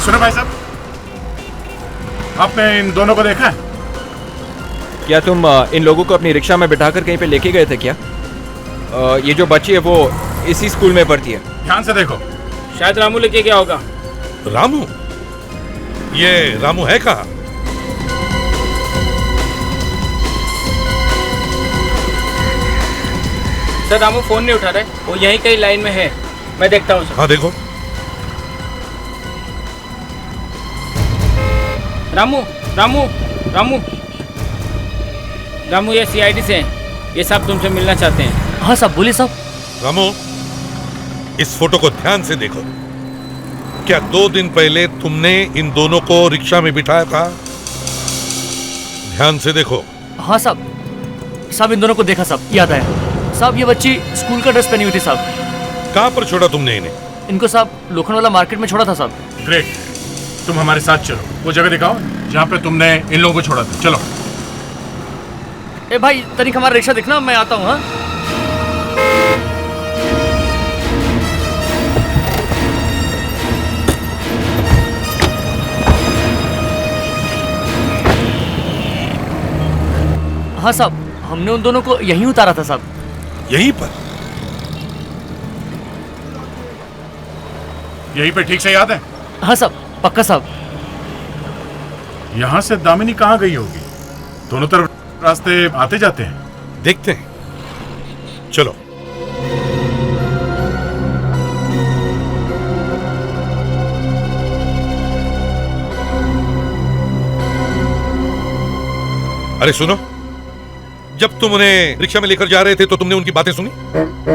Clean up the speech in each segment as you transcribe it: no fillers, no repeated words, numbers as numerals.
सुनो भाई साहब, आपने इन दोनों को देखा है? क्या तुम इन लोगों को अपनी रिक्शा में बिठाकर कहीं पे लेके गए थे क्या? ये जो बच्ची है वो इसी स्कूल में पढ़ती है। ध्यान से देखो। शायद रामू लेके गया होगा। रामू? ये रामू है कहाँ? सर रामू फोन नहीं उठा रहे, वो यहीं कहीं लाइन में है, मैं देखता हूँ। हाँ देखो। रामू रामू रामू रामू, ये सीआईडी से हैं, ये साहब तुमसे मिलना चाहते हैं। हाँ साहब, बोलिए साहब। रामू, इस फोटो को ध्यान से देखो। क्या 2 दिन पहले तुमने इन दोनों को रिक्शा में बिठाया था? ध्यान से देखो। हाँ साहब, साहब इन दोनों को देखा साहब, याद आया साहब। ये बच्ची स्कूल का ड्रेस पहनी हुई थी साहब। कहाँ पर छोड़ा तुमने इन्हें? इनको साहब लोखंडवाला मार्केट में छोड़ा था साहब। ग्रेट, तुम हमारे साथ चलो, वो जगह दिखाओ जहाँ पे तुमने इन लोगों को छोड़ा था। चलो। ए भाई तनिक हमारा रिक्शा देखना, मैं आता हूँ। हाँ हाँ साहब, हमने उन दोनों को यहीं उतारा था साहब। यहीं पर? यहीं पे ठीक से याद है? हाँ साहब, पक्का साहब। यहाँ से दामिनी कहाँ गई होगी? दोनों तरफ रास्ते आते जाते हैं। देखते हैं, चलो। अरे सुनो, जब तुम उन्हें रिक्शा में लेकर जा रहे थे तो तुमने उनकी बातें सुनी?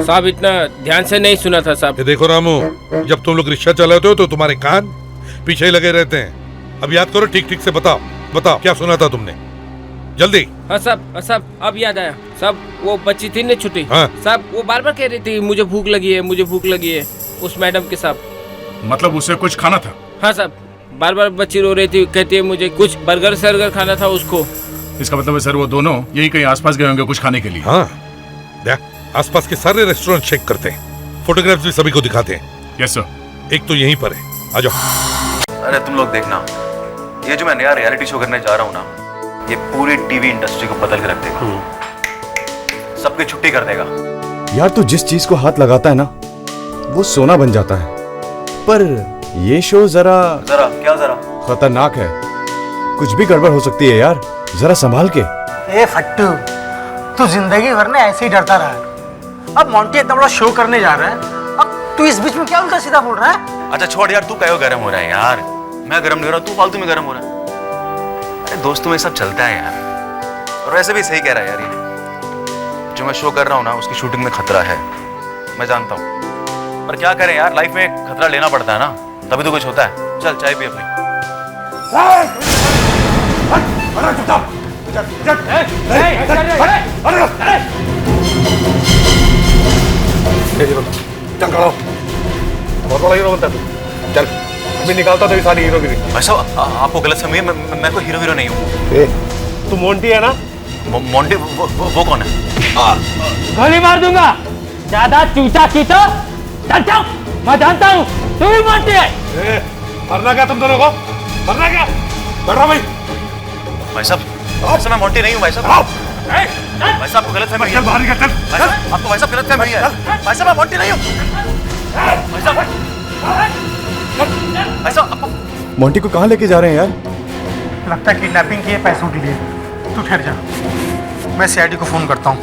साहब इतना ध्यान से नहीं सुना था साहब। ये देखो रामू, जब तुम लोग रिक्शा चलाते हो तो तुम्हारे कान पीछे ही लगे रहते हैं। अब याद करो, ठीक ठीक से बताओ बताओ क्या सुना था तुमने, जल्दी। हाँ साहब अब याद आया साहब, वो बच्ची थी ना छुट्टी। हाँ। साहब वो बार बार कह रही थी मुझे भूख लगी है, मुझे भूख लगी है, उस मैडम के साथ। मतलब उसे कुछ खाना था? हाँ साहब, बार बार बच्ची रो रही थी, कहती है मुझे कुछ बर्गर सर्गर खाना था उसको। इसका मतलब है सर वो दोनों यही कहीं आसपास गए होंगे कुछ खाने के लिए। हाँ, देख आसपास के सारे रेस्टोरेंट चेक करते हैं, फोटोग्राफ्स भी सभी को दिखाते हैं। Yes sir. एक तो यहीं पर है, आ जाओ। अरे तुम लोग देखना, ये जो मैं नया रियलिटी शो करने जा रहा हूँ ना, ये पूरी टीवी इंडस्ट्री को बदल के रख देगा, सबकी छुट्टी कर देगा। यार तू जिस चीज को हाथ लगाता है ना वो सोना बन जाता है, पर ये शो जरा खतरनाक है, कुछ भी गड़बड़ हो सकती है यार, जरा संभाल के। ए फट्टू, तू जिंदगी भर में ऐसे ही डरता रहा है। अब मोंटी इतना बड़ा शो करने जा रहा है, अब तू इस बीच में क्या उल्टा सीधा बोल रहा है? अच्छा छोड़ यार, तू क्यों गर्म हो रहा है यार? मैं गर्म नहीं हो रहा, तू फालतू में गर्म हो रहा है। अरे दोस्तों में सब चलता है यार, और वैसे भी सही कह रहा है यार। ये जो मैं शो कर रहा हूँ ना, उसकी शूटिंग में खतरा है, मैं जानता हूँ, पर क्या करें यार, लाइफ में खतरा लेना पड़ता है ना, तभी तो कुछ होता है। चल चाय पी अपनी। चल खड़ा हो, बहुत बड़ा हीरो बनता है तू। चल मैं निकालता तेरी सारी हीरोगिरी। भाई साहब आपको गलत समझिए, मैं कोई हीरो नहीं हूँ। तू मोंटी है ना? मोंटी वो कौन है? गोली मार दूंगा, ज्यादा चूचा खींचो। चल चल, मैं जानता हूँ तू भी मोंटी है। मरना क्या तुम दोनों को? मरना क्या? बैठो भाई। भाई साहब मैं मोंटी नहीं हूँ भाई साहब। भाई साहब आपको गलत फहमी है। बाहर निकल, चल। आपको भाई साहब गलत फहमी है। भाई साहब मैं मोंटी नहीं हूँ। भाई साहब मोंटी को कहाँ लेके जा रहे हैं यार? लगता है किडनैपिंग की है पैसों के लिए। तू ठहर जा, मैं सीआईडी को फोन करता हूँ।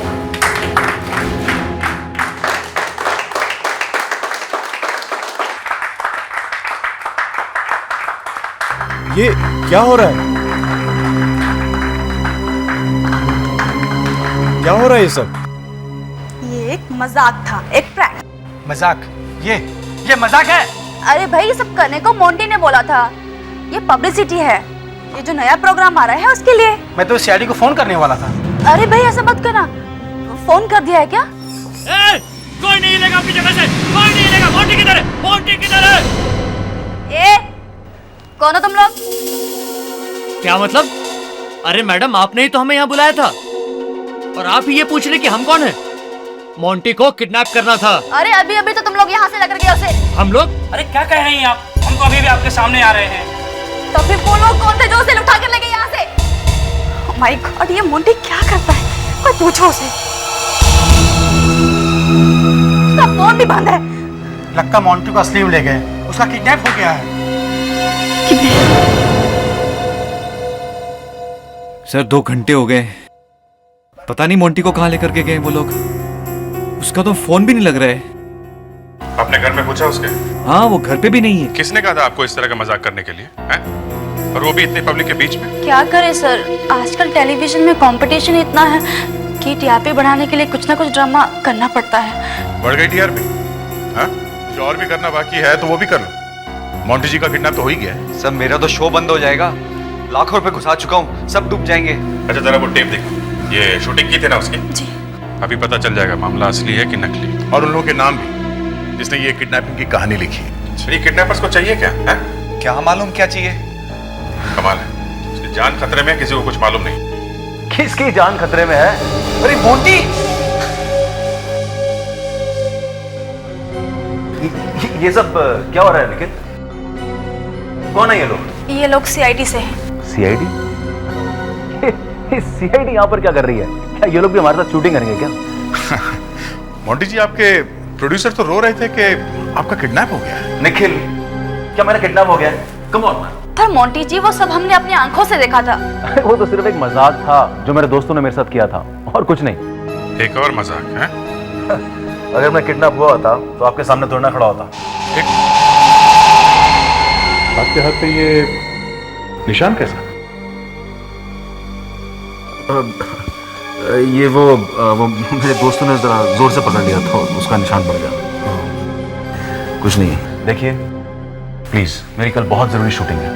ये क्या हो रहा है? क्या हो रहा है ये सब? ये एक मजाक था, एक प्रैंक। मजाक? ये मजाक है? अरे भाई ये सब करने को मोंटी ने बोला था, ये पब्लिसिटी है, ये जो नया प्रोग्राम आ रहा है उसके लिए। मैं तो सीआईडी को फोन करने वाला था। अरे भाई ऐसा मत करना, फोन कर दिया है क्या? कोई नहीं लेगा अपनी जगह से, कोई नहीं लेगा। मोंटी किधर है? मोंटी किधर है? ए कौन हो तुम लोग? क्या मतलब? अरे मैडम आपने ही तो हमें यहाँ बुलाया था, और आप ही ये पूछ रहे कि हम कौन हैं? मोंटी को किडनैप करना था। अरे अभी अभी तो तुम लोग यहाँ से लेकर गए उसे। हम लोग? अरे क्या कह रही हैं आप? हम लोग अभी भी आपके सामने आ रहे हैं। तो फिर वो लोग कौन थे जो उसे उठा कर ले गए यहाँ से? माय गॉड, ये मोंटी क्या करता है? कोई पूछो उसे। उसका फोन भी बंद है। लगता मोंटी को असली में ले गए, उसका किडनैप हो गया है। सर 2 घंटे हो गए, पता नहीं मोंटी को कहाँ लेकर के गए वो लोग। उसका तो फोन भी नहीं लग रहा है। आपने घर में पूछा उसके? हाँ, वो घर पे भी नहीं है। किसने कहा था आपको इस तरह का मजाक करने के लिए, हैं? और वो भी इतनी पब्लिक के बीच में? क्या करे सर, आजकल टेलीविजन में कंपटीशन इतना है कि टीआरपी बढ़ाने के लिए कुछ ना कुछ ड्रामा करना पड़ता है। बढ़ गई टीआरपी? हाँ, जो और भी करना बाकी है तो वो भी कर लो। मोंटी जी का किडनैप तो हो ही गया है। सर मेरा तो शो बंद हो जाएगा, लाखों रुपए घुसा चुका हूँ, सब डूब जाएंगे। अच्छा जरा वो टेप देखो, ये शूटिंग की थी ना उसकी? जी। अभी पता चल जाएगा मामला असली है कि नकली, और उन लोगों के नाम भी जिसने ये किडनैपिंग की कहानी लिखी है। ये किडनैपर्स को चाहिए क्या है? क्या मालूम क्या चाहिए। कमाल है, उसकी जान खतरे में, किसी को कुछ मालूम नहीं। किसकी जान खतरे में है? अरे मोंटी, ये सब क्या हो रहा है निखिल? कौन है ये लोग? ये लोग सीआईडी से हैं। सीआईडी? सीआईडी यहाँ पर क्या कर रही है? क्या ये लोग भी हमारे साथ शूटिंग करेंगे क्या? मोंटी जी, आपके प्रोड्यूसर तो रो रहे थे कि आपका किडनैप हो गया है। निखिल, क्या मैंने किडनैप हो गया? Come on. पर मोंटी जी, वो सब हमने अपनी आंखों से देखा था। वो तो सिर्फ एक मजाक था जो मेरे दोस्तों ने मेरे साथ किया था, और कुछ नहीं। एक और मजाक है? अगर मैं किडनैप हुआ होता तो आपके सामने थोड़ा ना खड़ा होता। आपके हाथ पे ये निशान कैसा? ये वो मेरे दोस्तों ने जरा जोर से पकड़ लिया तो उसका निशान पड़ गया। कुछ नहीं। देखिए प्लीज, मेरी कल बहुत जरूरी शूटिंग है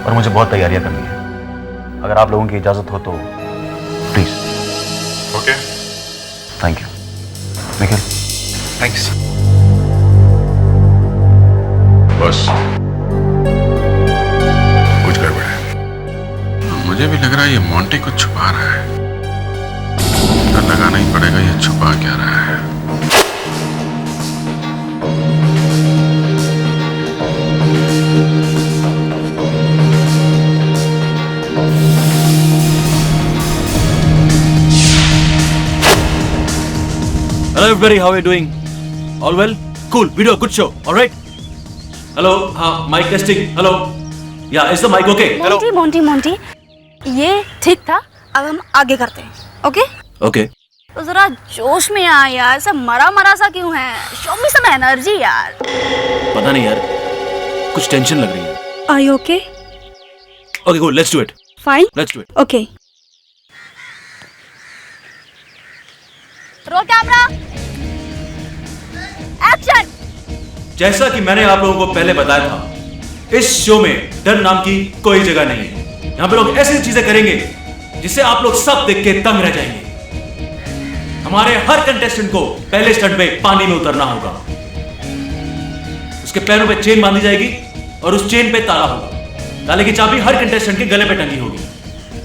और मुझे बहुत तैयारियां करनी है। अगर आप लोगों की इजाजत हो तो please. Okay, thank you Nikhil. Thanks. बस कुछ गड़बड़ है। मुझे भी लग रहा है ये मोंटी कुछ छुपा रहा है। पता लगाना ही पड़ेगा ये छुपा क्या रहा है। Hello everybody, how are you doing? All well? Cool, video, good show, alright? Hello, mic testing, hello? Yeah, is the mic okay? Hello? Monty Monty, ये ठीक था, अब हम आगे करते हैं, ओके? Okay. तो जरा जोश में आ यार, सब मरा मरा सा क्यों है? शो मी सम एनर्जी यार। पता नहीं यार, कुछ टेंशन लग रही है। Are you okay? Okay, cool, let's do it. Fine? Let's do it. Okay. Roll camera, action. जैसा कि मैंने आप लोगों को पहले बताया था, इस शो में डर नाम की कोई जगह नहीं है। यहाँ पे लोग ऐसी चीजें करेंगे जिसे आप लोग सब देख के दंग रह जाएंगे। हमारे हर कंटेस्टेंट को पहले स्टंट पे पानी में उतरना होगा। उसके पैरों पे चेन बांधी जाएगी और उस चेन पे ताला होगा। ताले की चाबी हर कंटेस्टेंट के गले पे टंगी होगी।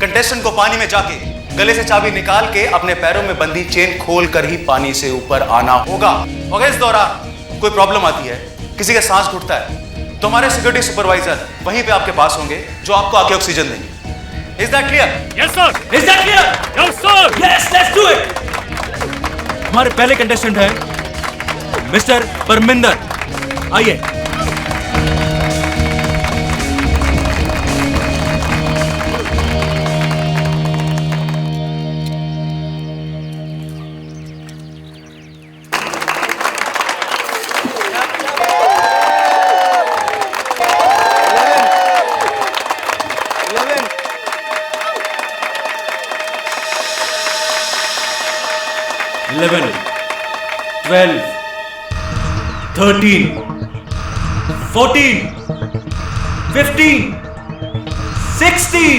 कंटेस्टेंट को पानी में जाके गले से चाबी निकाल के अपने पैरों में बंधी चेन खोल कर ही पानी से ऊपर आना होगा। अगर इस दौरान कोई प्रॉब्लम आती है, किसी का सांस घुटता है, तो हमारे सिक्योरिटी सुपरवाइजर वहीं पे आपके पास होंगे जो आपको आके ऑक्सीजन देंगे। Is that clear? Yes sir. Is that clear? Yes sir. Yes, let's do it. हमारे पहले कंटेस्टेंट है मिस्टर परमिंदर, आइए। Eleven, 12, 13, 14, 15, 16,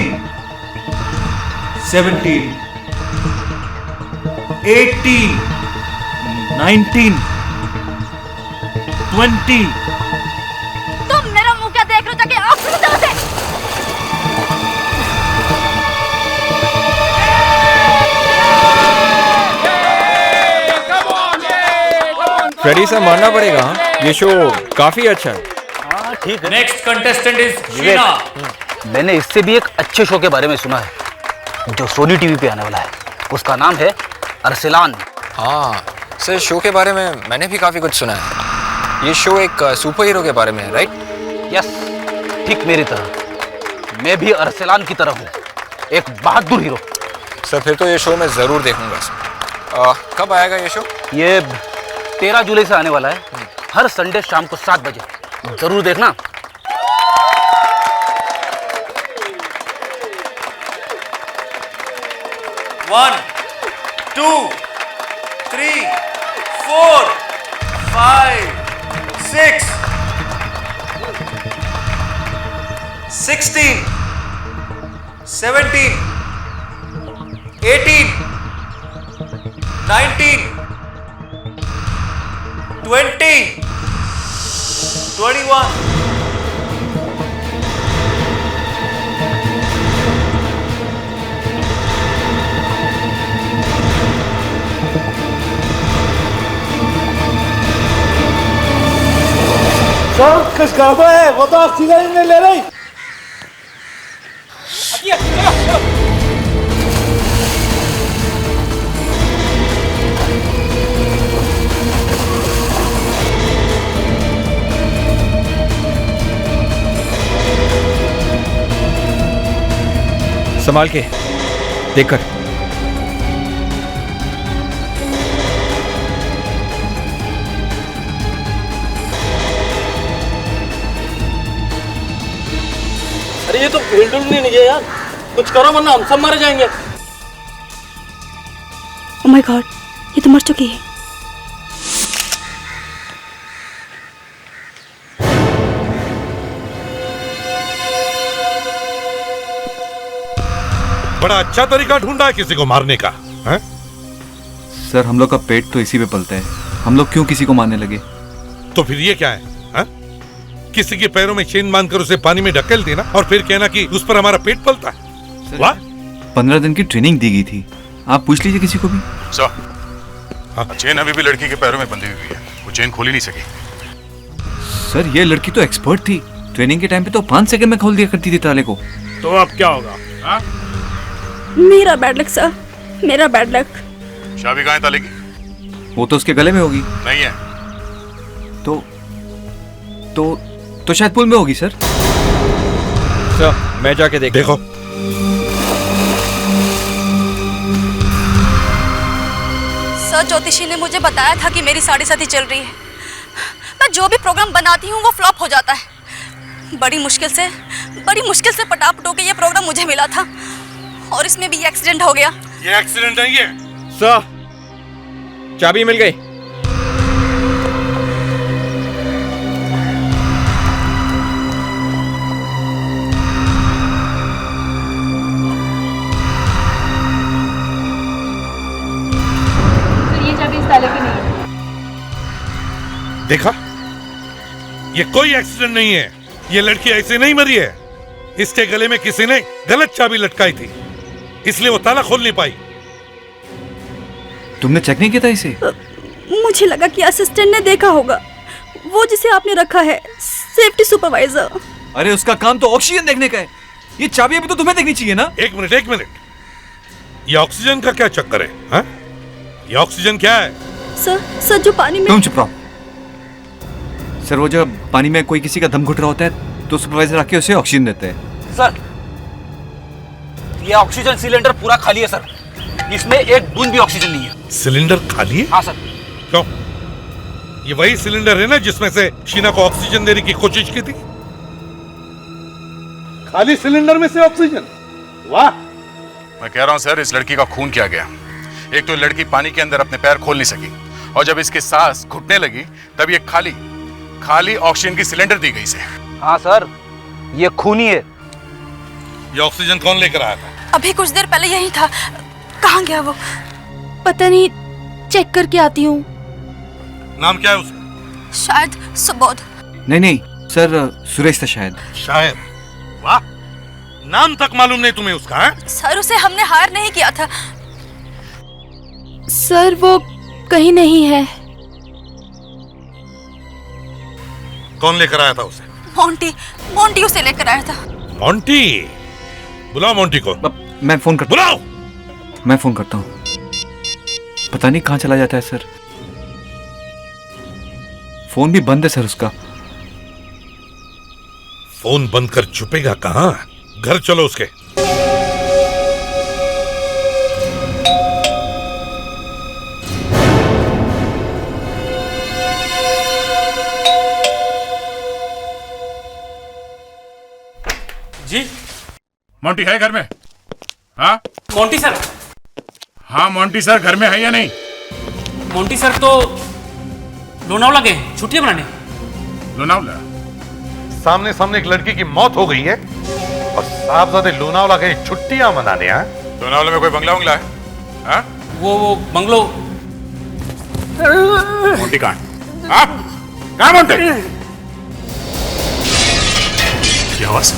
17, 18, 19, 20। तुम मेरा मुंह क्या देख रहे हो? जाके ऑक्सीजन दो उसे। फ्रेडी से मानना पड़ेगा, ये शो काफी अच्छा है। ठीक है। Next contestant is Sheena. मैंने इससे भी एक अच्छे शो के बारे में सुना है जो सोनी टीवी पे आने वाला है। उसका नाम है अरसलान। हाँ सर, शो के बारे में मैंने भी काफ़ी कुछ सुना है। ये शो एक सुपर हीरो के बारे में है, राइट? यस, ठीक मेरी तरह। मैं भी अरसलान की तरह हूँ, एक बहादुर हीरो। सर फिर तो ये शो मैं ज़रूर देखूंगा। कब आएगा ये शो? ये 13 जुलाई से आने वाला है, हर संडे शाम को 7 बजे। जरूर देखना। One, 2, 3, 4, 5, 6, 16, 17, 18, 19, 20, 21. सर किस गड़बड़ है? वो तो ऑक्सीजन नहीं ले रही। संभाल के देखकर। अरे ये तो फील्ड नहीं है यार, कुछ करो वरना हम सब मारे जाएंगे। ओह माय गॉड, ये तो मर चुकी है। बड़ा अच्छा तरीका ढूंढा है किसी को मारने का, हैं? सर हम लोग का पेट तो इसी पे पलता है, हम लोग क्यों किसी को मारने लगे? तो फिर ये क्या है, हैं? किसी के पैरों में चेन बांधकर उसे पानी में ढकेल देना और फिर कहना कि उस पर हमारा पेट पलता है। वाह! 15 दिन की ट्रेनिंग दी गई थी, आप पूछ लीजिए किसी को भी। चेन अभी भी लड़की के पैरों में बंधी हुई है, वो चेन खोल ही नहीं सकी। सर ये लड़की तो एक्सपर्ट थी, ट्रेनिंग के टाइम पे तो 5 सेकंड में खोल दिया करती थी ताले को। तो अब क्या होगा? हाँ? मेरा बैड लक सर, मेरा बैड लक। चाबी कहाँ है ताले की? वो तो उसके गले में होगी। नहीं है। तो शायद पुल में होगी सर। सर मैं जाके देखो। सर ज्योतिषी ने मुझे बताया था कि मेरी साढ़े साथी चल रही है। मैं जो भी प्रोग्राम बनाती हूँ वो फ्लॉप हो जाता है। बड़ी मुश्किल से पटापटो के ये प्रोग्राम मुझे मिला था और इसमें भी एक्सीडेंट हो गया। ये एक्सीडेंट नहीं है सर, चाबी मिल गई। ये चाबी इस ताले की नहीं है। देखा, ये कोई एक्सीडेंट नहीं है। ये लड़की ऐसे नहीं मरी है, इसके गले में किसी ने गलत चाबी लटकाई थी, इसलिए वो ताला खोल नहीं पाई। तुमने चेक नहीं किया था इसे? मुझे लगा कि असिस्टेंट ने देखा होगा, वो जिसे आपने रखा है सेफ्टी सुपरवाइजर। अरे उसका काम तो ऑक्सीजन देखने का है, ये चाबी अभी तो तुम्हें देखनी चाहिए ना। एक मिनट, ये ऑक्सीजन का क्या चक्कर है, हा? ये ऑक्सीजन क्या है? सर जो पानी में। तुम चुप रहो। सर वो जब पानी में कोई किसी का दम घुट रहा होता है तो सुपरवाइजर आके उसे ऑक्सीजन देते हैं। सर ये ऑक्सीजन सिलेंडर पूरा खाली है सर, इसमें एक बूंद भी ऑक्सीजन नहीं है। सिलेंडर खाली है? हाँ सर। क्यों? ये वही सिलेंडर है ना जिसमें से शीना को ऑक्सीजन देने की कोशिश की थी? खाली सिलेंडर में से ऑक्सीजन? वाह! मैं कह रहा हूँ सर, इस लड़की का खून किया गया। एक तो लड़की पानी के अंदर अपने पैर खोल नहीं सकी और जब इसके सांस घुटने लगी तब ये खाली ऑक्सीजन की सिलेंडर दी गई इसे। हाँ सर, ये खून ही है। ये ऑक्सीजन कौन लेकर आया था? अभी कुछ देर पहले यही था। कहाँ गया वो? पता नहीं, चेक करके आती हूँ। नाम क्या है उसका? शायद सुबोध। नहीं सर, सुरेश था शायद। शायद? वाह, नाम तक मालूम नहीं तुम्हें उसका? है? सर उसे हमने हायर नहीं किया था। सर वो कहीं नहीं है। कौन लेकर आया था उसे? मोंटी मोंटी उसे लेकर आया था। मोंटी? बुलाओ मोंटी को। मैं फोन करता बुलाओ। मैं फोन करता हूँ। पता नहीं कहाँ चला जाता है सर। फोन भी बंद है सर उसका। फोन बंद कर छुपेगा कहाँ? घर चलो उसके। जी मोंटी है घर में? हाँ मोंटी सर। हाँ मोंटी सर घर में है या नहीं? मोंटी सर तो लोनावला गए छुट्टियां मनाने। लोनावला? सामने सामने एक लड़की की मौत हो गई है और साहबजादे लोनावला गए छुट्टियां मनाने। हैं? लोनावला में कोई बंगला वंगला है? हाँ? वो बंगलो। मोंटी कहाँ? हाँ? कहाँ मोंटी? क्या आवाज?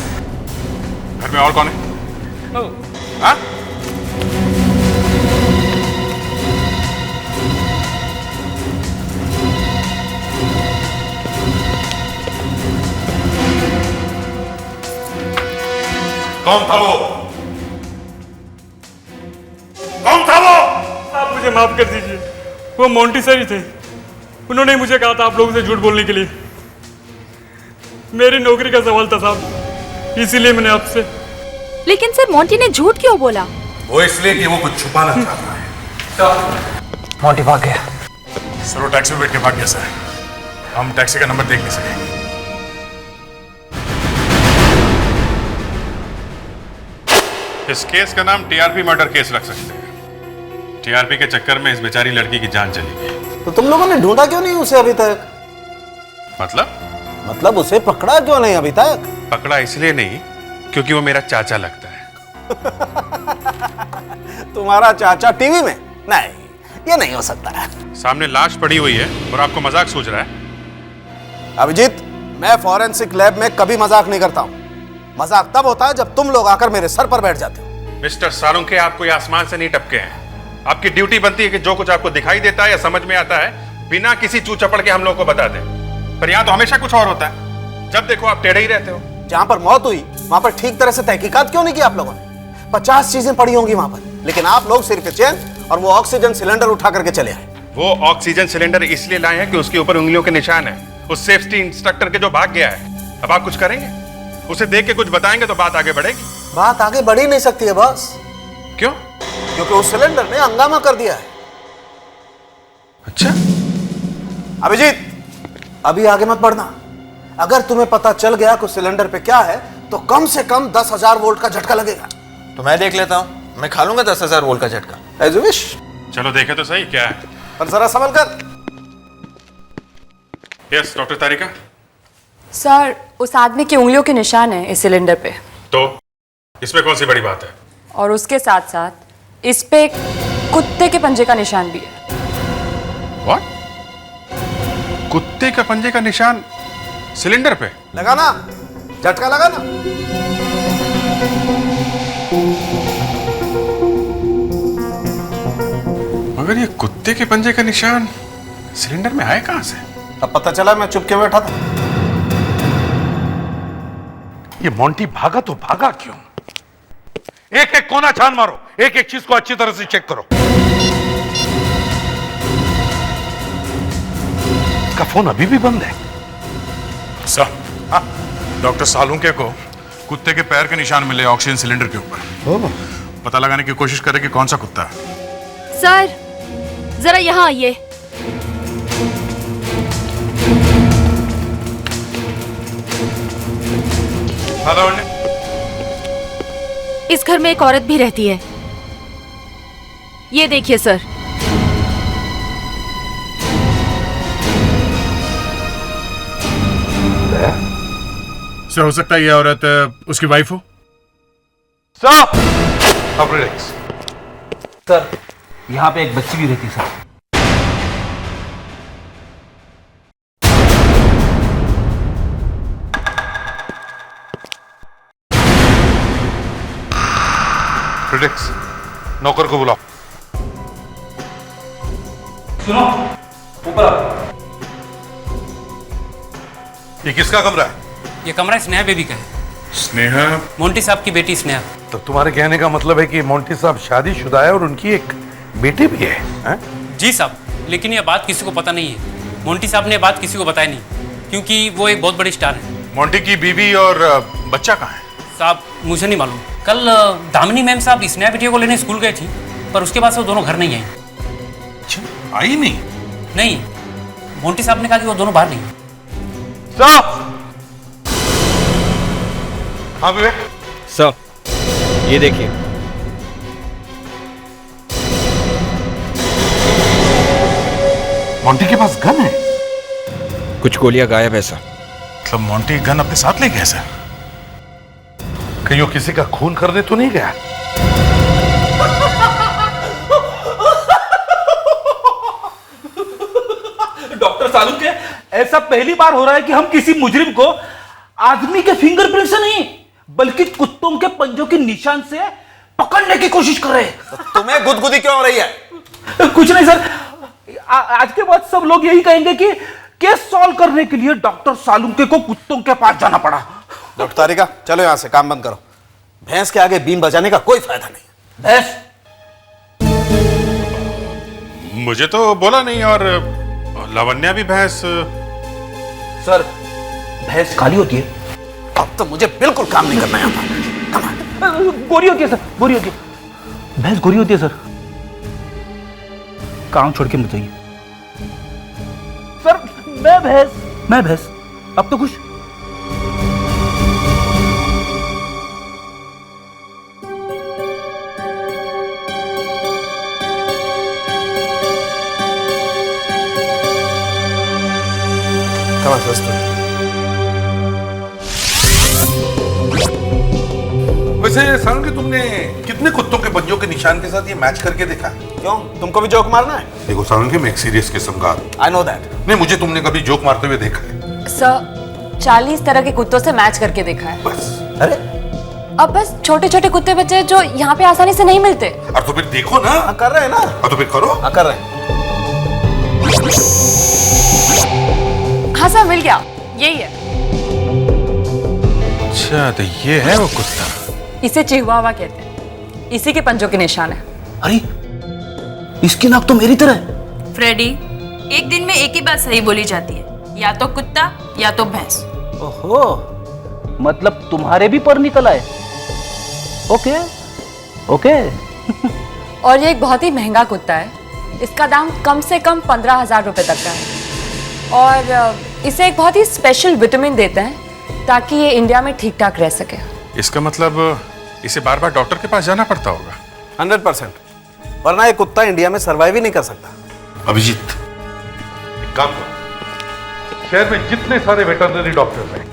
घर में और कौन है? हाँ? कौन था वो? कौन था वो? आप मुझे माफ कर दीजिए, वो मोंटी सर ही थे। उन्होंने मुझे कहा था आप लोगों से झूठ बोलने के लिए। मेरी नौकरी का सवाल था साहब, इसीलिए मैंने आपसे। लेकिन सर मोंटी ने झूठ क्यों बोला? वो इसलिए कि वो कुछ छुपाना चाहता है। मोंटी भाग गया। सर वो टैक्सी में बैठ के भाग गया सर। हम टैक्सी का नंबर देख नहीं सके। इस केस का नाम टीआरपी मर्डर केस रख सकते हैं। टीआरपी के चक्कर में इस बेचारी लड़की की जान चली गई। तो तुम लोगों ने ढूंढा क्यों नहीं उसे अभी तक? मतलब उसे पकड़ा क्यों नहीं अभी तक? पकड़ा इसलिए नहीं क्योंकि वो मेरा चाचा लगता है। तुम्हारा चाचा टीवी में? नहीं, ये नहीं हो सकता है। सामने लाश पड़ी हुई है और आपको मजाक सूझ रहा है? अभिजीत, मैं फॉरेंसिक लैब में कभी मजाक नहीं करता हूँ। मजाक तब होता है जब तुम लोग आकर मेरे सर पर बैठ जाते हो। मिस्टर सालुंके, आप कोई आसमान से नहीं टपके हैं। आपकी ड्यूटी बनती है कि जो कुछ आपको दिखाई देता है या समझ में आता है बिना किसी चू चपड़ के हम लोग को बता दें। पर यहाँ तो हमेशा कुछ और होता है। जब देखो आप टेढ़े ही रहते हो। जहां पर मौत हुई वहां पर ठीक तरह से तहकीकात क्यों नहीं की आप लोगों ने? 50 चीजें पड़ी होंगी वहां पर, लेकिन आप लोग सिर्फ चेन और वो ऑक्सीजन सिलेंडर उठा करके चले आए। वो ऑक्सीजन सिलेंडर इसलिए लाए हैं कि उसके ऊपर उंगलियों के निशान है उस सेफ्टी इंस्ट्रक्टर के जो भाग गया है। अब आप कुछ करेंगे? उसे देख के कुछ बताएंगे तो बात आगे बढ़ेगी। बात आगे बढ़ ही नहीं सकती है बॉस। क्यों? क्योंकि उस सिलेंडर ने हंगामा कर दिया है। अच्छा अभिजीत, अभी आगे मत बढ़ना। अगर तुम्हें पता चल गया कि सिलेंडर पे क्या है तो कम से कम 10,000 वोल्ट का झटका लगेगा। तो मैं देख लेता हूं, मैं खा लूंगा 10,000 वोल्ट का झटका। As you wish. चलो देखे तो सही क्या है। पर जरा संभल कर। यस डॉक्टर तारिका। सर, उस आदमी की उंगलियों के निशान है इस सिलेंडर पे। तो इसमें कौन सी बड़ी बात है? और उसके साथ साथ इस पे एक कुत्ते के पंजे का निशान भी है। What? कुत्ते का पंजे का निशान सिलेंडर पे? लगाना, झटका लगाना। मगर ये कुत्ते के पंजे का निशान सिलेंडर में आए कहां से? अब पता चला, मैं चुप के बैठा था। ये मोंटी भागा तो भागा क्यों? एक एक कोना छान मारो, एक एक चीज को अच्छी तरह से चेक करो। इसका फोन अभी भी बंद है। सर, डॉक्टर सालुंके को कुत्ते के पैर के निशान मिले ऑक्सीजन सिलेंडर के ऊपर। पता लगाने की कोशिश करें कि कौन सा कुत्ता है। सर जरा यहाँ आइए। हेलो। इस घर में एक औरत भी रहती है। ये देखिए सर। सर हो सकता है ये औरत उसकी वाइफ हो। सर, यहाँ पे एक बच्ची भी रहती है सर। प्रिडिक्स, नौकर को बुलाओ। सुनो, ऊपर आओ। ये किसका कमरा है? ये कमरा स्नेहा बेबी का है। स्नेहा? मोंटी साहब की बेटी स्नेहा। तो तुम्हारे कहने का मतलब है कि मोंटी साहब शादीशुदा है और उनकी एक बेटी भी है, हैं? जी साहब, लेकिन ये बात किसी को पता नहीं है। मोंटी साहब ने ये बात किसी को बताई नहीं, क्योंकि वो एक बहुत बड़ी स्टार है। मोंटी की बीवी और बच्चा कहाँ है? साहब मुझे नहीं मालूम। कल दामिनी मैम साहब स्नेहा बेटियों को लेने स्कूल गए थी, पर उसके बाद से वो दोनों घर नहीं आई। आई नहीं? नहीं, मोंटी साहब ने कहा कि वो दोनों बाहर नहीं। हाँ विवेक। सर, ये देखिए। मोंटी के पास गन है? कुछ गोलियां गायब है सर। मतलब मोंटी गन अपने साथ ले गया सर? कहीं वो किसी का खून करने तो नहीं गया? डॉक्टर सालू के ऐसा पहली बार हो रहा है कि हम किसी मुजरिम को आदमी के फिंगरप्रिंट से नहीं बल्कि कुत्तों के पंजों के निशान से पकड़ने की कोशिश कर रहे हैं। तुम्हें गुदगुदी क्यों हो रही है? कुछ नहीं सर, आज के बाद सब लोग यही कहेंगे कि केस सॉल्व करने के लिए डॉक्टर सालुंके को कुत्तों के पास जाना पड़ा। डॉक्टर तारिका, चलो यहां से, काम बंद करो। भैंस के आगे बीन बजाने का कोई फायदा नहीं। भैंस? मुझे तो बोला नहीं, और लावण्या भी भैंस। सर, भैंस काली होती है। अब तो मुझे बिल्कुल काम नहीं करना है। गोरी होती है सर, गोरी होती है। भैंस गोरी होती है सर। काम छोड़ के मत जाइए सर। मैं भैंस। अब तो खुश। वैसे सालुंके, तुमने कितने कुत्तों के पंजों के निशान के साथ ये मैच करके देखा? क्यों, तुमको भी जोक मारना है? देखो सालुंके, मैं एक सीरियस किस्म का आदमी। I know that. नहीं, मुझे तुमने कभी जोक मारते हुए देखा है? सर, 40 तरह के कुत्तों से मैच करके देखा है। बस? अरे अब बस छोटे छोटे कुत्ते बच्चे जो यहाँ पे आसानी से नहीं मिलते। और तो फिर देखो ना। कर रहे हैं ना। तो फिर करो। कर रहे हैं। हाँ सर, मिल गया, यही है। अच्छा, तो ये है वो कुत्ता। इसे चिहुआवा कहते हैं। इसी के पंजों के निशान है। अरे, इसकी नाक तो मेरी तरह है। फ्रेडी, एक दिन में एक ही बात सही बोली जाती है, या तो कुत्ता या तो भैंस। ओहो, मतलब तुम्हारे भी पर निकल आए। Okay okay. और ये एक बहुत ही महंगा कुत्ता है। इसका दाम कम से कम 15,000 रुपए तक का है। और इसे एक बहुत ही स्पेशल विटामिन देते हैं ताकि ये इंडिया में ठीक ठाक रह सके। इसका मतलब इसे बार बार डॉक्टर के पास जाना पड़ता होगा। 100%, वरना ये कुत्ता इंडिया में सर्वाइव ही नहीं कर सकता। अभिजीत, एक काम करो, शहर में जितने सारे वेटरनरी डॉक्टर्स हैं,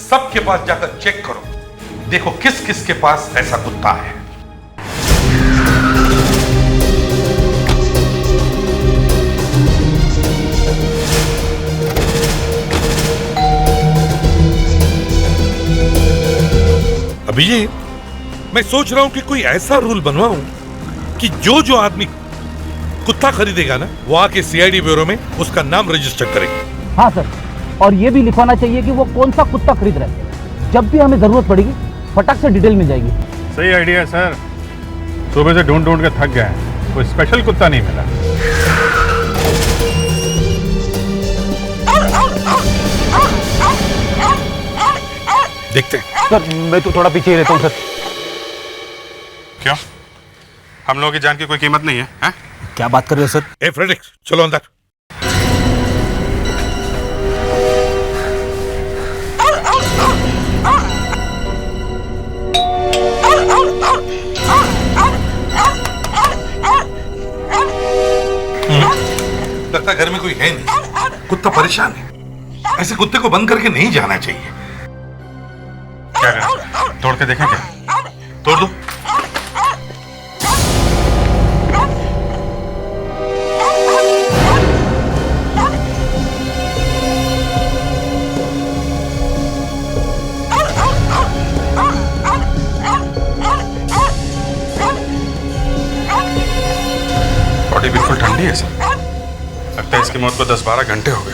सबके पास जाकर चेक करो, देखो किस किस के पास ऐसा कुत्ता है। अभिजीत, मैं सोच रहा हूं कि कोई ऐसा रूल बनवाऊं कि जो आदमी कुत्ता खरीदेगा ना, वो आके सीआईडी ब्यूरो में उसका नाम रजिस्टर करे। हाँ सर, और ये भी लिखवाना चाहिए कि वो कौन सा कुत्ता खरीद रहा है। जब भी हमें जरूरत पड़ेगी फटाक से डिटेल मिल जाएगी। सही आइडिया है सर। सुबह से ढूंढ ढूंढ के थक गए, कोई स्पेशल कुत्ता नहीं मिला। देखते हैं। सर, मैं तो थोड़ा पीछे ही रहता हूँ सर। क्यों, हम लोगों की जान की कोई कीमत नहीं है, है? क्या बात कर रहे हो सर? ए फ्रेडरिक, चलो अंदर। लगता है घर में कोई है नहीं, कुत्ता परेशान है। ऐसे कुत्ते को बंद करके नहीं जाना चाहिए। क्या करना? तोड़ के देखें क्या? तोड़ दो। बॉडी बिल्कुल ठंडी है सर। लगता है इसकी मौत को 10-12 घंटे हो गए।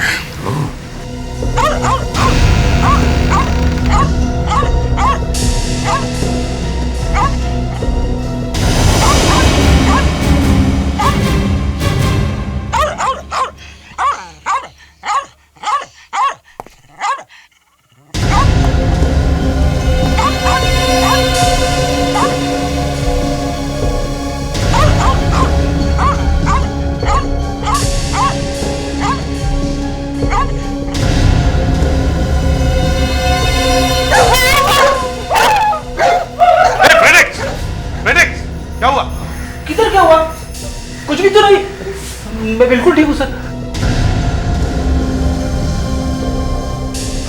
कुछ भी तो नहीं, मैं बिल्कुल ठीक हूँ सर।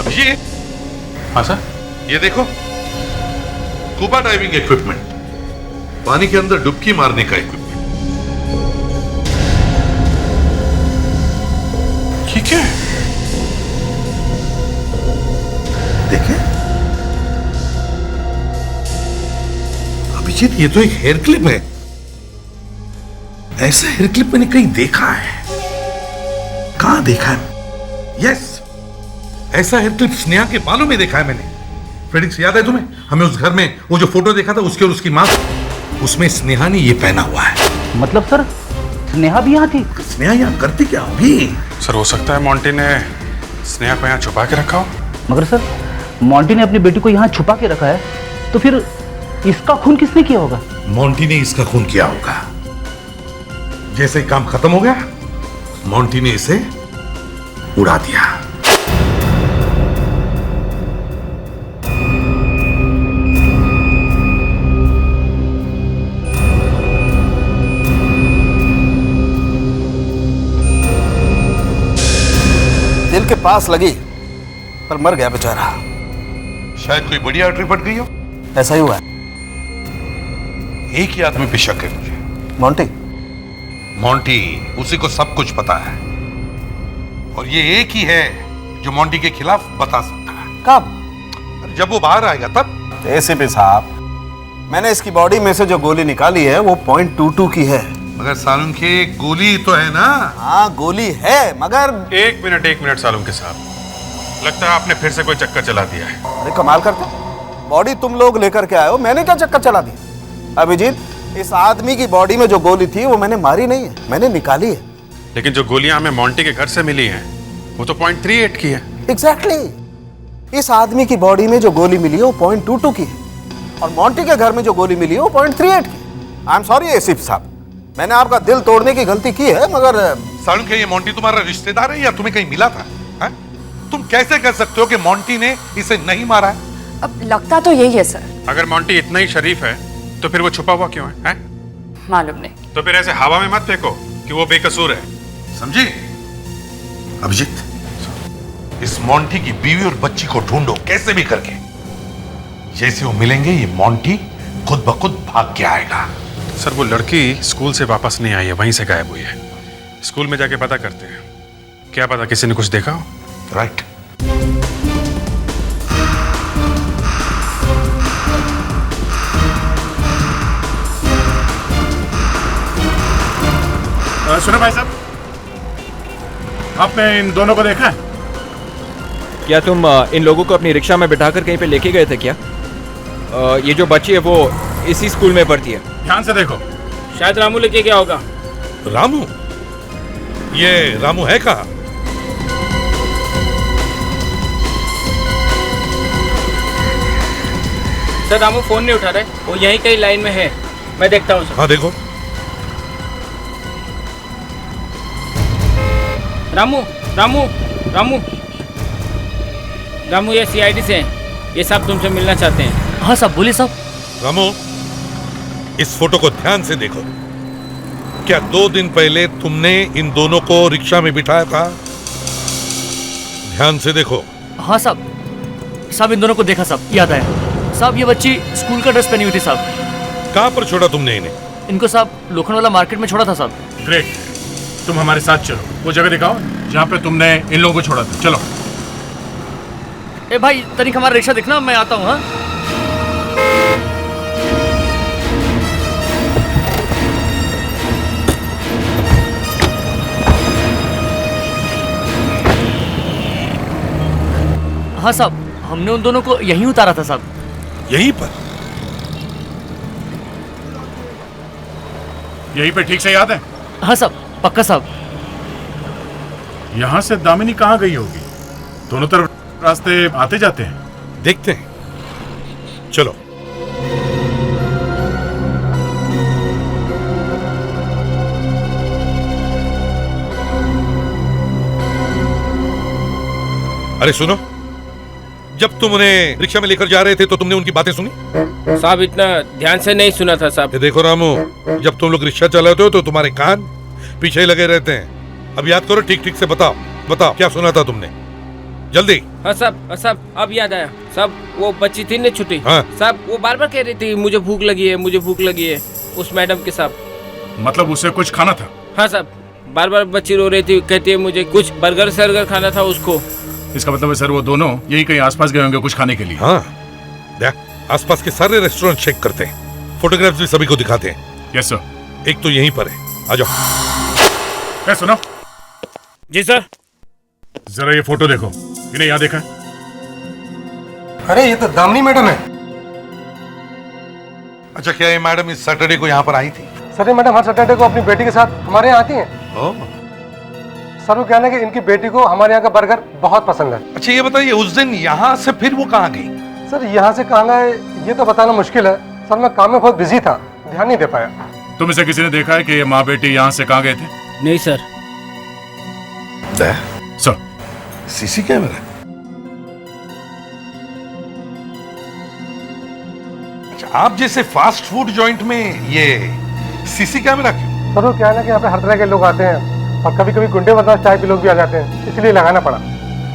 अभिजीत। हाँ सर। ये देखो, स्कूबा डाइविंग इक्विपमेंट, पानी के अंदर डुबकी मारने का इक्विपमेंट। ठीक है, देखें अभिजीत, ये तो एक हेयर क्लिप है। ऐसा हेयर क्लिप मैंने कहीं देखा है। कहां देखा है? यस, ऐसा हेयर क्लिप स्नेहा के बालों में देखा है मैंने। फेडिक्स, याद है तुम्हें? हमें उस घर में वो जो फोटो देखा था उसके और उसकी मां, उसमें स्नेहा ने ये पहना हुआ है। मतलब सर स्नेहा भी यहाँ थी? स्नेहा यहाँ करती क्या होगी? सर हो सकता है मोंटी ने स्नेहा को यहाँ छुपा के रखा हो। मगर सर मोंटी ने अपनी बेटी को यहाँ छुपा के रखा है, तो फिर इसका खून किसने किया होगा? मोंटी ने इसका खून किया होगा। जैसे ही काम खत्म हो गया, मोंटी ने इसे उड़ा दिया। दिल के पास लगी पर मर गया बेचारा। शायद कोई बड़ी आर्टरी फट गई हो। ऐसा ही हुआ है। एक ही आदमी पे शक है मुझे। मोंटी? मोंटी, उसी को सब कुछ पता है, और ये एक ही है जो मोंटी के खिलाफ बता सकता है। कब? जब वो बाहर आएगा तब। एसीपी साहब, मैंने इसकी बॉडी में से जो गोली निकाली है वो .22 की है। मगर सालुन के गोली तो है ना? हाँ गोली है, मगर एक मिनट सालुंके साहब, लगता है आपने फिर से कोई चक्कर चला दिया है। अरे कमाल करते, बॉडी तुम लोग लेकर के आए हो, मैंने क्या चक्कर चला दिया? अभिजीत, इस आदमी की बॉडी में जो गोली थी वो मैंने मारी नहीं है, मैंने निकाली है। लेकिन जो गोलियां हमें मोंटी के घर से मिली हैं वो तो .38 की है। एग्जैक्टली। इस आदमी की बॉडी में जो गोली मिली है वो .22 की है, और मोंटी के घर में जो गोली मिली है वो .38 की। आई एम सॉरी एसीपी साहब, मैंने आपका दिल तोड़ने की गलती की है, मगर सालुन के ये मोंटी तुम्हारा रिश्तेदार है या तुम्हें कहीं मिला था? है? तुम कैसे कह सकते हो कि मोंटी ने इसे नहीं मारा है? अब लगता तो यही है सर। अगर मोंटी इतना ही शरीफ है तो फिर वो छुपा हुआ क्यों है? मालूम नहीं। तो फिर ऐसे हवा में मत फेंको कि वो बेकसूर है, समझी? अभिजीत, इस मोंटी की बीवी और बच्ची को ढूंढो कैसे भी करके। जैसे वो मिलेंगे ये मोंटी खुद ब खुद भाग के आएगा। सर वो लड़की स्कूल से वापस नहीं आई है, वहीं से गायब हुई है। स्कूल में जाके पता करते हैं, क्या पता किसी ने कुछ देखा हो। राइट। सुनो भाई साहब, आपने इन दोनों को देखा है? क्या तुम इन लोगों को अपनी रिक्शा में बिठाकर कहीं पे लेके गए थे क्या? ये जो बच्ची है वो इसी स्कूल में पढ़ती है। ध्यान से देखो। शायद रामू लेके गया होगा। रामू? ये रामू है कहाँ? सर रामू फोन नहीं उठा रहे, वो यहीं कहीं लाइन में है, मैं देखता हूँ सर। हाँ देखो। रामू रामू रामू रामू, ये सीआईडी से हैं, ये साहब तुमसे मिलना चाहते हैं। हाँ साहब, बोलिए साहब। रामू, इस फोटो को ध्यान से देखो। क्या 2 दिन पहले तुमने इन दोनों को रिक्शा में बिठाया था? ध्यान से देखो। हाँ साहब इन दोनों को देखा साहब, याद आया साहब। ये बच्ची स्कूल का ड्रेस पहनी हुई थी साहब। कहाँ पर छोड़ा तुमने इन्हें? इनको साहब लोखंडवाला मार्केट में छोड़ा था साहब। ग्रेट, तुम हमारे साथ चलो, वो जगह दिखाओ जहाँ पे तुमने इन लोगों को छोड़ा था। चलो। ए भाई तनिक हमारा रिक्शा देखना, मैं आता हूँ। हाँ हाँ साहब, हमने उन दोनों को यहीं उतारा था साहब। यहीं पर? यहीं पे ठीक से याद है? हाँ साहब, पक्का साहब। यहाँ से दामिनी कहाँ गई होगी? दोनों तरफ रास्ते आते जाते हैं। देखते हैं, चलो। अरे सुनो, जब तुम उन्हें रिक्शा में लेकर जा रहे थे तो तुमने उनकी बातें सुनी? साहब इतना ध्यान से नहीं सुना था साहब। ये देखो रामू, जब तुम लोग रिक्शा चलाते हो तो तुम्हारे कान पीछे ही लगे रहते हैं। अब याद करो, ठीक ठीक से बताओ बताओ क्या सुना था तुमने, जल्दी। हाँ साहब अब याद आया साहब, वो बच्ची थी ना छुट्टी। हाँ। साहब वो बार बार कह रही थी मुझे भूख लगी है, मुझे भूख लगी है, उस मैडम के साथ। मतलब उसे कुछ खाना था? हाँ साहब, बार बार बच्ची रो रही थी, कहती है मुझे कुछ बर्गर सर्गर खाना था उसको। इसका मतलब है सर वो दोनों यही कहीं आसपास गए होंगे कुछ खाने के लिए। हाँ, देख आसपास के सारे रेस्टोरेंट चेक करते हैं, फोटोग्राफ्स भी सभी को दिखाते हैं। Yes sir. एक तो यहीं पर है, आ जाओ। सुनो। जी सर। जरा ये फोटो देखो, इन्हें यहाँ देखा है? अरे ये तो दामिनी मैडम है। अच्छा, क्या ये मैडम इस सैटरडे को यहाँ पर आई थी? सर ये मैडम हर सैटरडे को अपनी बेटी के साथ हमारे यहाँ आती हैं। सर वो कहना है कि इनकी बेटी को हमारे यहाँ का बर्गर बहुत पसंद है। अच्छा ये बताइए, उस दिन यहाँ से फिर वो कहाँ गई? सर यहाँ से कहाँ गए ये तो बताना मुश्किल है सर, मैं काम में बहुत बिजी था, ध्यान नहीं दे पाया। तुम इसे किसी ने देखा है कि ये माँ बेटी यहाँ से कहाँ गए थे? नहीं सर। Sir CC camera? अच्छा, आप जैसे फास्ट फूड जॉइंट में ये सीसी कैमरा क्यों? सर वो क्या है ना कि यहाँ पे हर तरह के लोग आते हैं और कभी कभी गुंडे बदमाश टाइप के लोग भी आ जाते हैं, इसलिए लगाना पड़ा।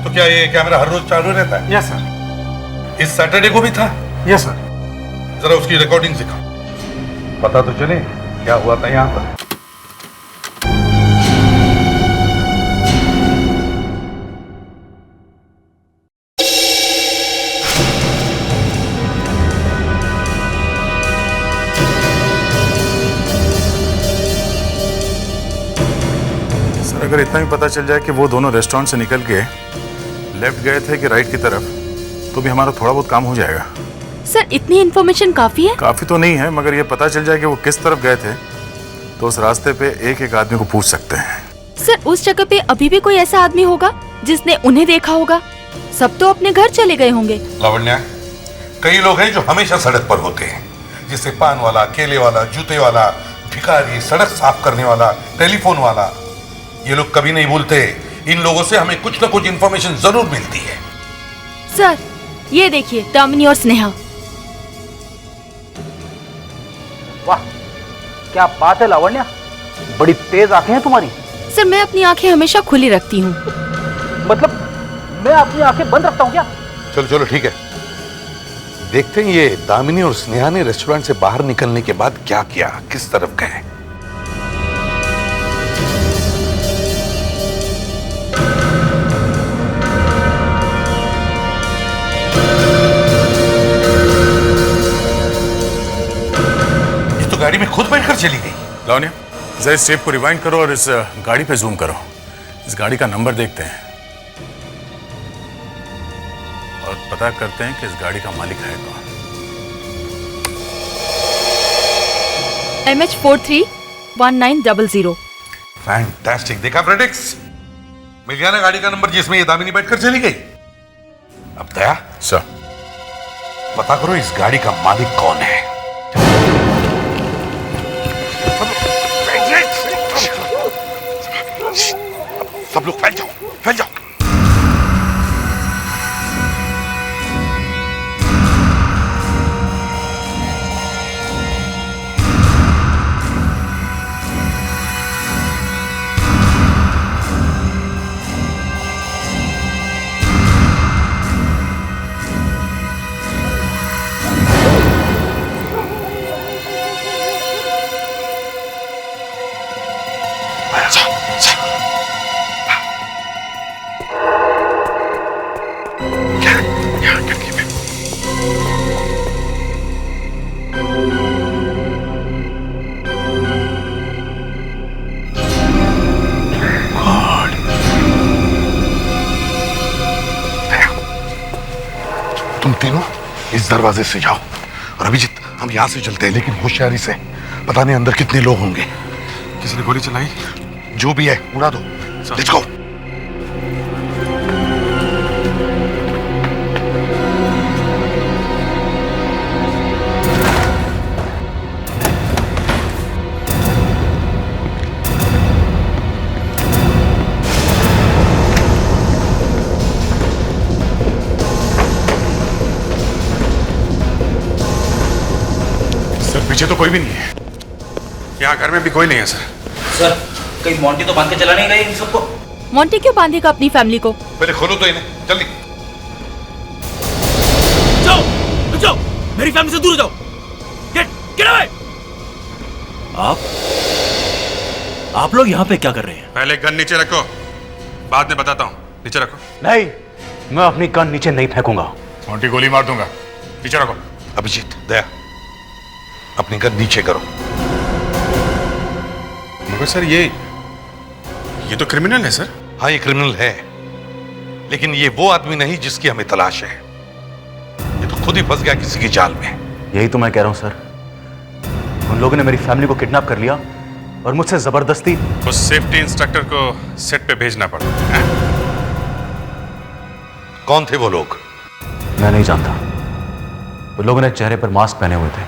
तो क्या ये कैमरा हर रोज चालू रहता है? Yes sir. इस सैटरडे को भी था? Yes sir. जरा उसकी रिकॉर्डिंग दिखाओ, पता तो चले क्या हुआ था यहाँ पर। अगर इतना भी पता चल जाए कि वो दोनों रेस्टोरेंट से निकल के लेफ्ट गए थे कि राइट की तरफ, तो भी हमारा थोड़ा बहुत काम हो जाएगा। सर इतनी इन्फॉर्मेशन काफी है? काफी तो नहीं है, मगर ये पता चल जाए कि वो किस तरफ गए थे तो उस रास्ते पे एक एक आदमी को पूछ सकते हैं। सर उस जगह पे अभी भी कोई ऐसा आदमी होगा जिसने उन्हें देखा होगा? सब तो अपने घर चले गए होंगे। लावण्या, कई लोग हैं जो हमेशा सड़क पर होते हैं, जैसे पान वाला, केले वाला, जूते वाला, भिखारी, सड़क साफ करने वाला, टेलीफोन वाला। ये लोग कभी नहीं भूलते, इन लोगों से हमें कुछ ना कुछ इंफॉर्मेशन जरूर मिलती है। सर ये देखिए दामिनी और स्नेहा। वाह क्या बात है लावण्या, बड़ी तेज आंखें हैं तुम्हारी। सर मैं अपनी आंखें हमेशा खुली रखती हूँ। मतलब मैं अपनी आंखें बंद रखता हूँ क्या? चलो चलो ठीक है, देखते हैं ये दामिनी और स्नेहा ने रेस्टोरेंट से बाहर निकलने के बाद क्या किया, किस तरफ गए। गाड़ी में खुद बैठकर चली गई। लावण्या, जरा इस टेप को रिवाइंड करो और इस गाड़ी पे जूम करो। इस गाड़ी का नंबर देखते हैं और पता करते हैं कि इस गाड़ी का मालिक है कौन। MH431900। फैंटास्टिक, देखा फ्रेडिक्स, मिल गया ना गाड़ी का नंबर जिसमें ये दामिनी बैठकर चली गई। अब दया सर, पता करो इस गाड़ी का मालिक कौन है। सब लोग फैल जाओ, फैल जाओ। तुम तीनों इस दरवाजे से जाओ और अभिजीत हम यहां से चलते हैं, लेकिन होशियारी से, पता नहीं अंदर कितने लोग होंगे। किसी ने गोली चलाई? जो भी है उड़ा दो। Let's go. पीछे तो कोई भी नहीं है। यहाँ घर में भी कोई नहीं है सर। सर कहीं मोंटी तो बांध के चला नहीं गई इन सबको? मोंटी क्यों बांधेगा अपनी फैमिली को? पहले खोलो तो इन्हें जल्दी। जाओ जाओ, मेरी फैमिली से दूर हो जाओ। Get away. आप लोग यहाँ पे क्या कर रहे हैं? पहले गन नीचे रखो, बाद में बताता हूँ। नीचे रखो। नहीं, मैं अपनी गन नीचे नहीं फेंकूंगा। मोंटी गोली मार दूंगा। नीचे रखो। अभिजीत, दया, अपनी गन नीचे करो। मगर सर ये तो क्रिमिनल है सर। हाँ, ये क्रिमिनल है, लेकिन ये वो आदमी नहीं जिसकी हमें तलाश है। ये तो खुद ही फंस गया किसी की जाल में। यही तो मैं कह रहा हूं सर। उन लोगों ने मेरी फैमिली को किडनैप कर लिया और मुझसे जबरदस्ती उस सेफ्टी इंस्ट्रक्टर को सेट पे भेजना पड़ा। कौन थे वो लोग? मैं नहीं जानता। वो लोगों ने चेहरे पर मास्क पहने हुए थे।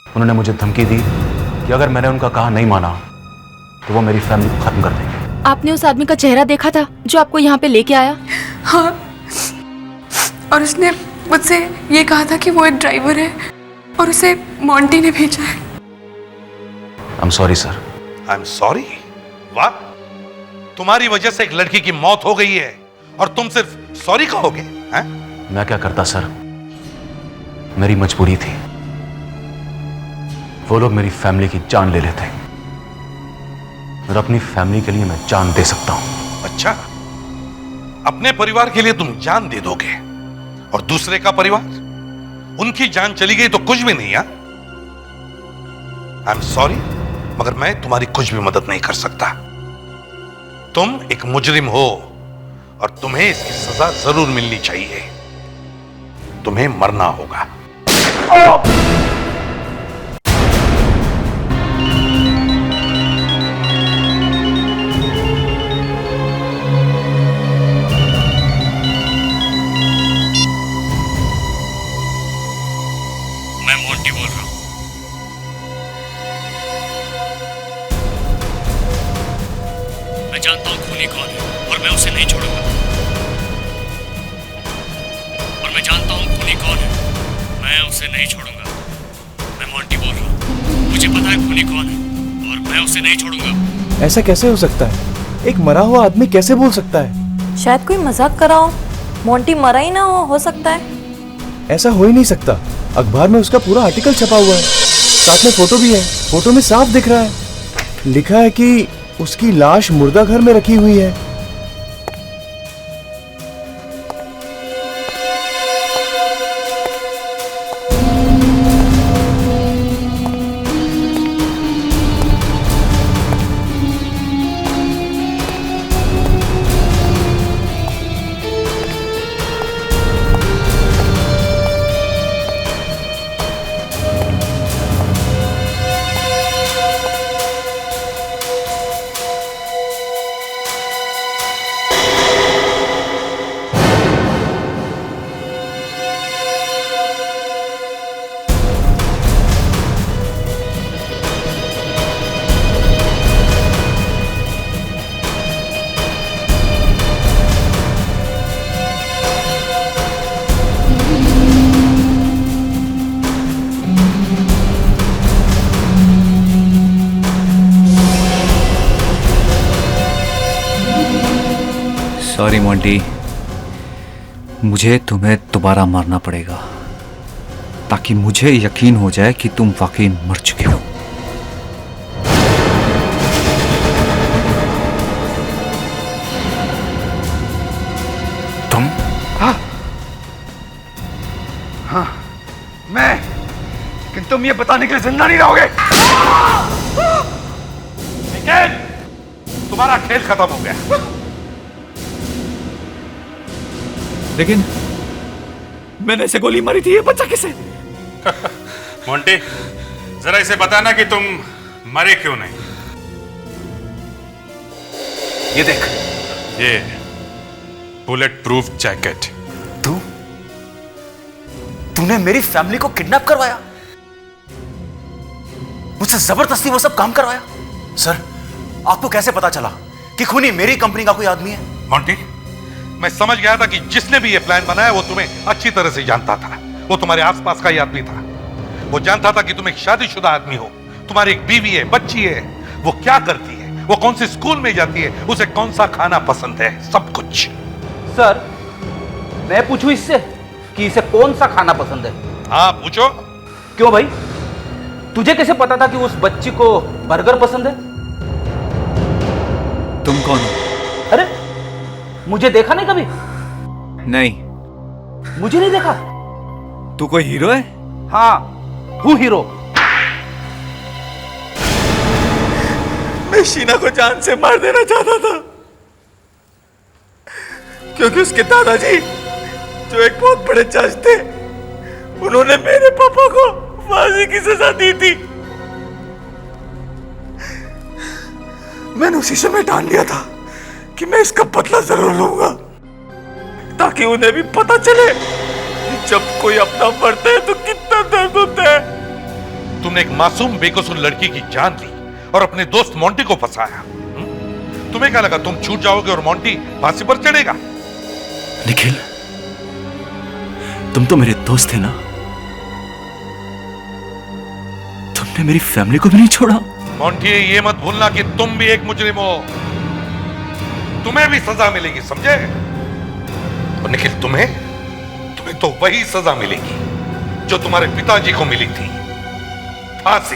उन्होंने मुझे धमकी दी कि अगर मैंने उनका कहा नहीं माना तो वो मेरी फैमिली को खत्म कर देंगे। आपने उस आदमी का चेहरा देखा था जो आपको यहाँ पे लेके आया? हाँ, और उसने मुझसे ये कहा था कि वो एक ड्राइवर है और उसे मोंटी ने भेजा है। I am sorry sir. I am sorry? वाह, तुम्हारी वजह से एक लड़की की मौत हो गई है और तुम सिर्फ सॉरी कहोगे? हैं? मैं क्या करता सर, मेरी मजबूरी थी। वो लोग मेरी फैमिली की जान ले लेते और अपनी फैमिली के लिए मैं जान दे सकता हूं। अच्छा, अपने परिवार के लिए तुम जान दे दोगे और दूसरे का परिवार, उनकी जान चली गई तो कुछ भी नहीं। आई एम सॉरी, मगर मैं तुम्हारी कुछ भी मदद नहीं कर सकता। तुम एक मुजरिम हो और तुम्हें इसकी सजा जरूर मिलनी चाहिए। तुम्हें मरना होगा। मैं मोंटी बोल रहा हूं। मैं जानता हूं खूनी कौन है और मैं उसे नहीं छोड़ूंगा। और मैं जानता हूं खूनी कौन है, मैं उसे नहीं छोड़ूंगा। मैं मोंटी बोल रहा हूं। मुझे पता है खूनी कौन है और मैं उसे नहीं छोड़ूंगा। ऐसा कैसे हो सकता है? एक मरा हुआ आदमी कैसे बोल सकता है? शायद कोई मजाक कर रहा हो। मोंटी मरा ही ना हो सकता है। ऐसा हो ही नहीं सकता। अखबार में उसका पूरा आर्टिकल छपा हुआ है, साथ में फोटो भी है। फोटो में साफ दिख रहा है, लिखा है कि उसकी लाश मुर्दा घर में रखी हुई है। सॉरी मोंटी, मुझे तुम्हें दोबारा मारना पड़ेगा ताकि मुझे यकीन हो जाए कि तुम वाकई मर चुके हो। तुम? हाँ, हाँ, मैं, लेकिन तुम ये बताने के लिए जिंदा नहीं रहोगे। लेकिन तुम्हारा खेल खत्म हो गया। लेकिन मैंने इसे गोली मारी थी, ये बच्चा किसे? मोंटी, जरा इसे बताना कि तुम मरे क्यों नहीं। ये देख, ये बुलेट प्रूफ जैकेट। तूने मेरी फैमिली को किडनैप करवाया, मुझसे जबरदस्ती वो सब काम करवाया। सर, आपको कैसे पता चला कि खूनी मेरी कंपनी का कोई आदमी है? मोंटी, मैं समझ गया था कि जिसने भी ये प्लान बनाया वो तुम्हें अच्छी तरह से जानता था। वो तुम्हारे आसपास का ही आदमी था। वो जानता था कि तुम एक शादीशुदा आदमी हो, तुम्हारी एक बीवी है, बच्ची है, वो क्या करती है, वो कौन से स्कूल में जाती है, उसे कौन सा खाना पसंद है, सब कुछ। सर मैं पूछूं इससे कि इसे कौन सा खाना पसंद है? हाँ पूछो। क्यों भाई, तुझे कैसे पता था कि उस बच्ची को बर्गर पसंद है? तुम कौन हो? अरे मुझे देखा नहीं कभी? नहीं। मुझे नहीं देखा? तू कोई हीरो है? हाँ हूँ हीरो। मैं शीना को जान से मार देना चाहता था, क्योंकि उसके दादाजी जो एक बहुत बड़े जज थे, उन्होंने मेरे पापा को फांसी की सजा दी थी। मैंने उसी समय ठान लिया था कि मैं इसका बदला जरूर लूंगा, ताकि उन्हें भी पता चले कि जब कोई अपना मरता है तो कितना दर्द होता है। तुमने एक मासूम बेकसूर लड़की की जान ली और अपने दोस्त मोंटी को फंसाया। तुम्हें क्या लगा तुम छूट जाओगे और मोंटी फांसी पर चढ़ेगा? निखिल, तुम तो मेरे दोस्त थे ना, तुमने मेरी फैमिली को भी नहीं छोड़ा। मोंटी ये मत भूलना कि तुम भी एक मुजरिम हो, तुम्हें भी सजा मिलेगी, समझे? और निखिल तुम्हें तो वही सजा मिलेगी जो तुम्हारे पिताजी को मिली थी, फांसी।